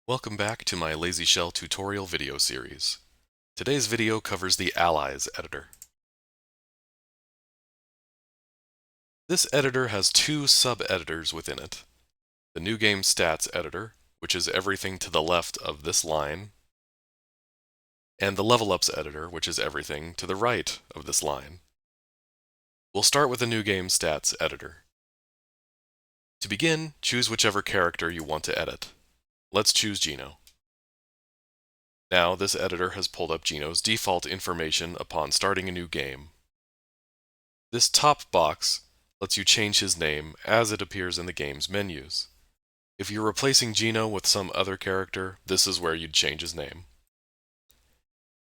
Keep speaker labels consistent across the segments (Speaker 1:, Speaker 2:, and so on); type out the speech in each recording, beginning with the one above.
Speaker 1: Welcome back to my Lazy Shell tutorial video series. Today's video covers the Allies editor. This editor has two sub-editors within it. The New Game Stats editor, which is everything to the left of this line, and the Level Ups editor, which is everything to the right of this line. We'll start with the New Game Stats editor. To begin, choose whichever character you want to edit. Let's choose Gino. Now this editor has pulled up Gino's default information upon starting a new game. This top box lets you change his name as it appears in the game's menus. If you're replacing Gino with some other character, this is where you'd change his name.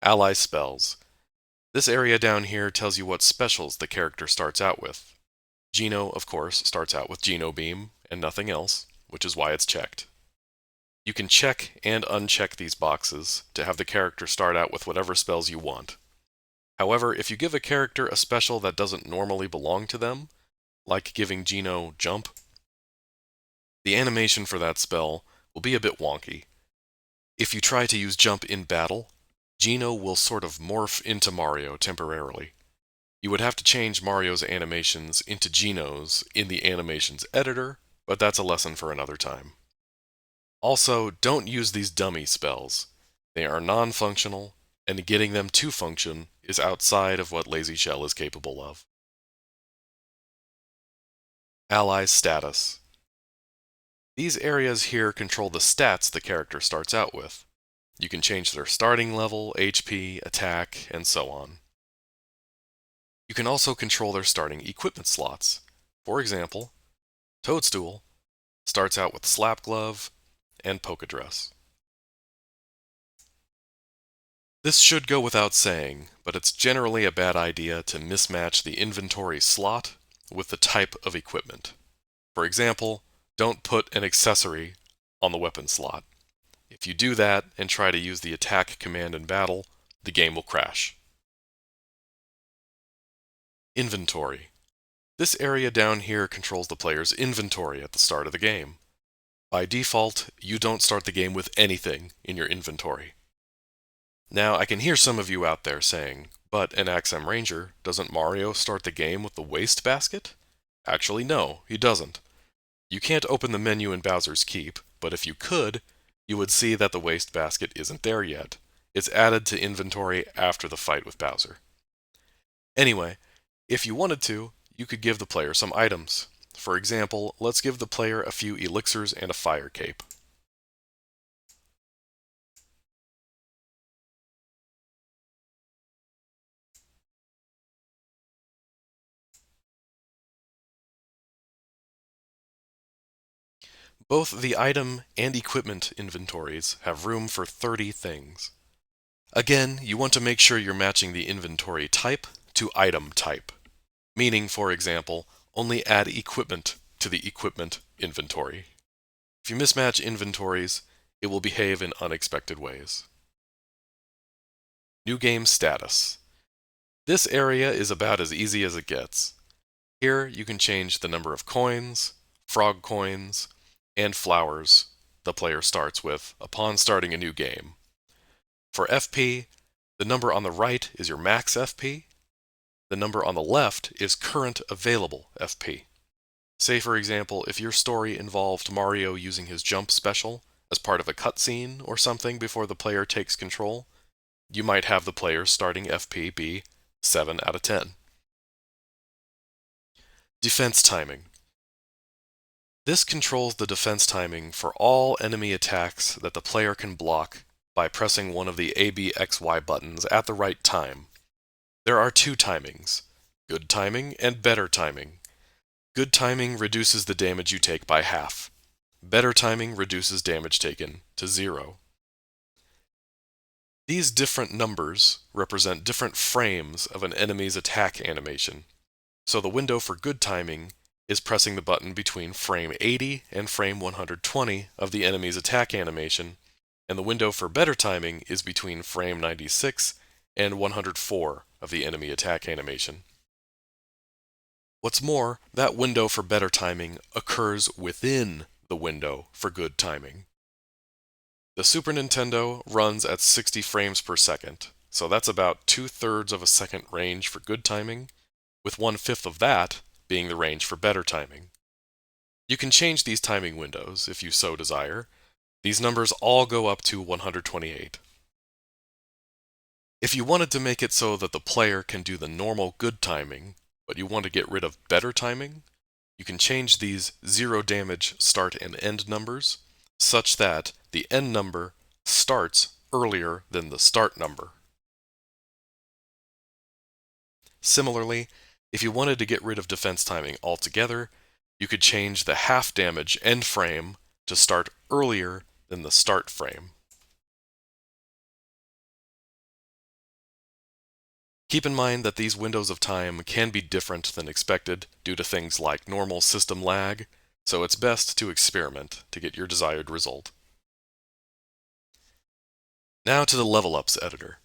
Speaker 1: Ally spells. This area down here tells you what specials the character starts out with. Gino, of course, starts out with Geno Beam and nothing else, which is why it's checked. You can check and uncheck these boxes to have the character start out with whatever spells you want. However, if you give a character a special that doesn't normally belong to them, like giving Gino Jump, the animation for that spell will be a bit wonky. If you try to use Jump in battle, Gino will sort of morph into Mario temporarily. You would have to change Mario's animations into Gino's in the animations editor, but that's a lesson for another time. Also, don't use these dummy spells. They are non-functional, and getting them to function is outside of what Lazy Shell is capable of. Ally status. These areas here control the stats the character starts out with. You can change their starting level, HP, attack, and so on. You can also control their starting equipment slots. For example, Toadstool starts out with Slap Glove and Polka Dress. This should go without saying, but it's generally a bad idea to mismatch the inventory slot with the type of equipment. For example, don't put an accessory on the weapon slot. If you do that and try to use the attack command in battle, the game will crash. Inventory. This area down here controls the player's inventory at the start of the game. By default, you don't start the game with anything in your inventory. Now, I can hear some of you out there saying, but in XM Ranger, doesn't Mario start the game with the waste basket? Actually, no, he doesn't. You can't open the menu in Bowser's Keep, but if you could, you would see that the waste basket isn't there yet. It's added to inventory after the fight with Bowser. Anyway, if you wanted to, you could give the player some items. For example, let's give the player a few elixirs and a fire cape. Both the item and equipment inventories have room for 30 things. Again, you want to make sure you're matching the inventory type to item type. Meaning, for example, only add equipment to the equipment inventory. If you mismatch inventories, it will behave in unexpected ways. New game status. This area is about as easy as it gets. Here you can change the number of coins, frog coins, and flowers the player starts with upon starting a new game. For FP, the number on the right is your max FP. The number on the left is current available FP. Say, for example, if your story involved Mario using his jump special as part of a cutscene or something before the player takes control, you might have the player's starting FP be 7 out of 10. Defense timing. This controls the defense timing for all enemy attacks that the player can block by pressing one of the ABXY buttons at the right time. There are two timings, good timing and better timing. Good timing reduces the damage you take by half. Better timing reduces damage taken to 0. These different numbers represent different frames of an enemy's attack animation. So the window for good timing is pressing the button between frame 80 and frame 120 of the enemy's attack animation, and the window for better timing is between frame 96 and 104 of the enemy attack animation. What's more, that window for better timing occurs within the window for good timing. The Super Nintendo runs at 60 frames per second, so that's about 2/3 of a second range for good timing, with 1/5 of that being the range for better timing. You can change these timing windows if you so desire. These numbers all go up to 128. If you wanted to make it so that the player can do the normal good timing, but you want to get rid of better timing, you can change these zero damage start and end numbers such that the end number starts earlier than the start number. Similarly, if you wanted to get rid of defense timing altogether, you could change the half damage end frame to start earlier than the start frame. Keep in mind that these windows of time can be different than expected due to things like normal system lag, so it's best to experiment to get your desired result. Now to the Level Ups editor.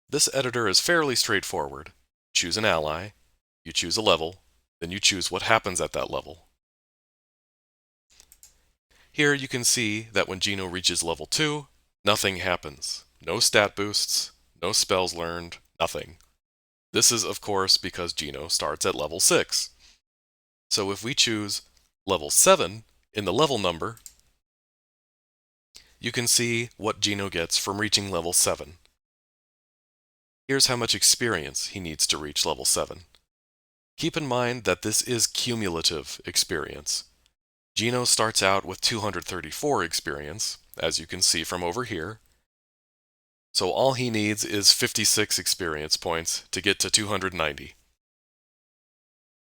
Speaker 1: This editor is fairly straightforward. Choose an ally, you choose a level, then you choose what happens at that level. Here you can see that when Gino reaches level 2, nothing happens. No stat boosts, no spells learned, nothing. This is of course because Gino starts at level 6. So if we choose level 7 in the level number, you can see what Gino gets from reaching level 7. Here's how much experience he needs to reach level 7. Keep in mind that this is cumulative experience. Gino starts out with 234 experience, as you can see from over here. So all he needs is 56 experience points to get to 290.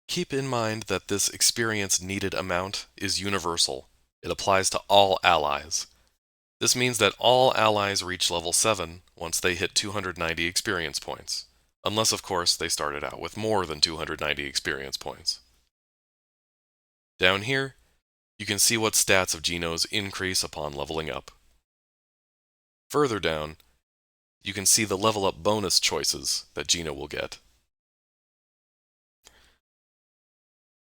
Speaker 1: Keep in mind that this experience needed amount is universal. It applies to all allies. This means that all allies reach level 7 once they hit 290 experience points, unless of course they started out with more than 290 experience points. Down here, you can see what stats of Gino's increase upon leveling up. Further down, you can see the level up bonus choices that Gino will get.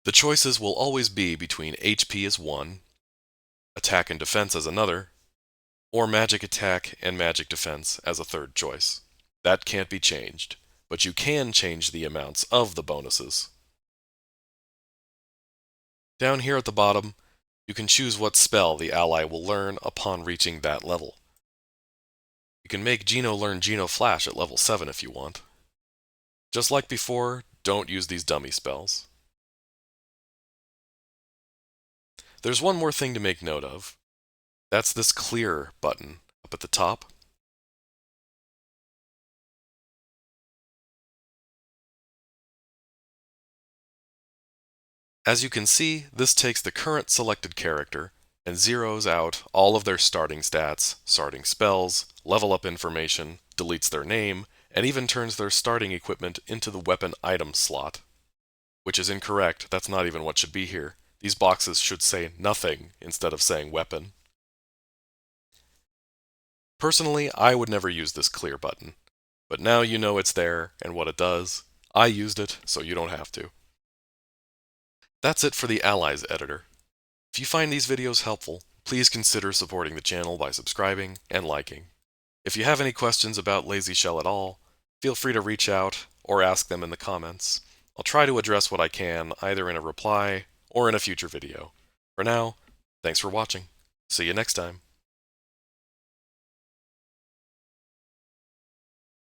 Speaker 1: The choices will always be between HP as one, attack and defense as another, or magic attack and magic defense as a third choice. That can't be changed, but you can change the amounts of the bonuses. Down here at the bottom, you can choose what spell the ally will learn upon reaching that level. You can make Gino learn Gino Flash at level 7 if you want. Just like before, don't use these dummy spells. There's one more thing to make note of. That's this clear button up at the top. As you can see, this takes the current selected character and zeroes out all of their starting stats, starting spells, level up information, deletes their name, and even turns their starting equipment into the weapon item slot. Which is incorrect, that's not even what should be here. These boxes should say nothing instead of saying weapon. Personally, I would never use this clear button, but now you know it's there and what it does. I used it, so you don't have to. That's it for the Allies editor. If you find these videos helpful, please consider supporting the channel by subscribing and liking. If you have any questions about Lazy Shell at all, feel free to reach out or ask them in the comments. I'll try to address what I can either in a reply or in a future video. For now, thanks for watching. See you next time.